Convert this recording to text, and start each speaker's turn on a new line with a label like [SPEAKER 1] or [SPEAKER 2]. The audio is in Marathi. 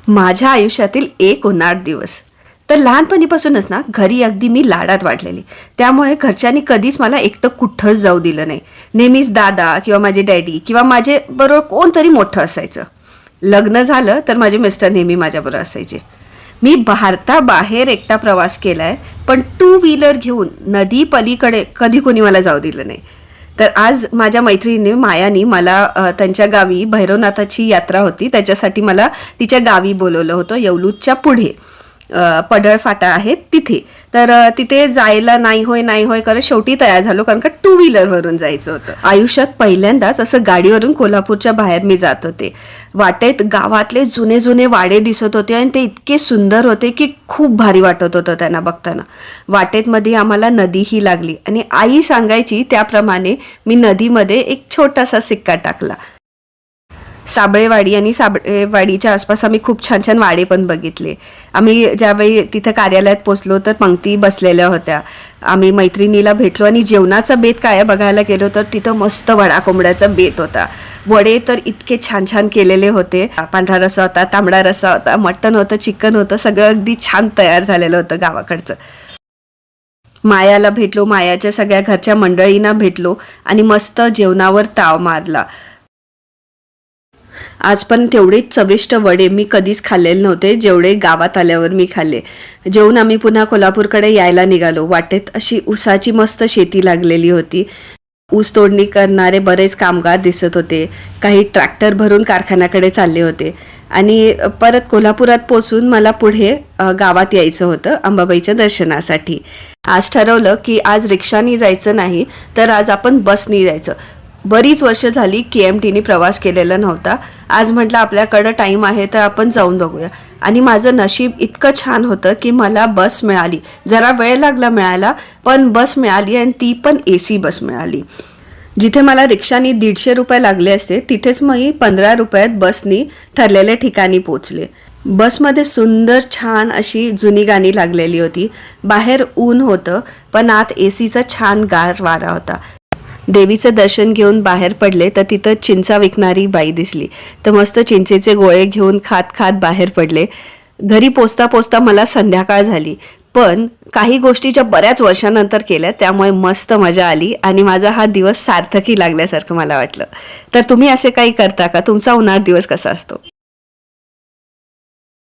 [SPEAKER 1] माझ्या आयुष्यातील एक उन्हाळ दिवस. तर लहानपणीपासूनच ना घरी अगदी मी लाडात वाढलेली. त्यामुळे घरच्यांनी कधीच मला एकटं कुठंच जाऊ दिलं नाही. नेहमीच दादा किंवा माझे डॅडी किंवा माझे बरोबर कोणतरी मोठं असायचं. लग्न झालं तर माझे मिस्टर नेहमी माझ्याबरोबर असायचे. मी भारताबाहेर एकटा प्रवास केला आहे, पण टू व्हीलर घेऊन नदी पलीकडे कधी कोणी मला जाऊ दिलं नाही. तर आज माझ्या मैत्रिणीने मायानी मला त्यांच्या गावी भैरवनाथाची यात्रा होती, त्याच्यासाठी मला तिच्या गावी बोलवलं होतं. येवलूजच्या पुढे पडळ फाटा आहे तिथे. तर तिथे जायला नाही होय करत शेवटी तयार झालो, कारण का टू व्हीलरवरून जायचं होतं. आयुष्यात पहिल्यांदाच असं गाडीवरून कोल्हापूरच्या बाहेर मी जात होते. वाटेत गावातले जुने जुने वाडे दिसत होते आणि ते इतके सुंदर होते की खूप भारी वाटत होतं त्यांना बघताना. वाटेत मध्ये आम्हाला नदीही लागली आणि आई सांगायची त्याप्रमाणे मी नदीमध्ये एक छोटासा सिक्का टाकला. साबळेवाडी आणि साबळेवाडीच्या आसपास आम्ही खूप छान छान वाडे पण बघितले. आम्ही ज्यावेळी तिथं कार्यालयात पोचलो तर पंक्ती बसलेल्या होत्या. आम्ही मैत्रिणीला भेटलो आणि जेवणाचा बेत काय बघायला गेलो तर तिथं मस्त वडा कोंबड्याचा बेत होता. वडे तर इतके छान छान केलेले होते. पांढरा रस्सा होता, तांबडा रस्सा होता, मटण होतं, चिकन होतं, सगळं अगदी छान तयार झालेलं होतं गावाकडचं. मायाला भेटलो, मायाच्या सगळ्या घरच्या मंडळींना भेटलो आणि मस्त जेवणावर ताव मारला. आज पण तेवढेच चविष्ट वडे मी कधीच खाल्लेले नव्हते जेवढे गावात आल्यावर मी खाल्ले. जेवून आम्ही पुन्हा कोल्हापूरकडे यायला निघालो. वाटेत अशी ऊसाची मस्त शेती लागलेली होती. ऊस तोडणी करणारे बरेच कामगार दिसत होते. काही ट्रॅक्टर भरून कारखान्याकडे चालले होते. आणि परत कोल्हापुरात पोचून मला पुढे गावात यायचं होतं अंबाबाईच्या दर्शनासाठी. आज ठरवलं की आज रिक्षानी जायचं नाही, तर आज आपण बसनी जायचं. बरीच वर्ष झाली KMTने प्रवास केलेला नव्हता. आज म्हटलं आपल्याकडं टाईम आहे तर आपण जाऊन बघूया. आणि माझं नशीब इतकं छान होतं की मला बस मिळाली. जरा वेळ लागला मिळायला, पण बस मिळाली आणि ती पण AC बस मिळाली. जिथे मला रिक्षानी 150 रुपये लागले असते तिथेच मी 15 रुपयात बसनी ठरलेल्या ठिकाणी पोचले. बसमध्ये सुंदर छान अशी जुनी गाणी लागलेली होती. बाहेर ऊन होतं पण आत ACचा छान गार वारा होता. देवीचं दर्शन घेऊन बाहेर पडले तर तिथं चिंचा विकणारी बाई दिसली. तर मस्त चिंचेचे गोळे घेऊन खात खात बाहेर पडले. घरी पोचता पोचता मला संध्याकाळ झाली, पण काही गोष्टीच्या बऱ्याच वर्षानंतर केल्या त्यामुळे मस्त मजा आली आणि माझा हा दिवस सार्थकी लागल्यासारखं मला वाटलं. तर तुम्ही असे काही करता का? तुमचा उन्हाळ दिवस कसा असतो?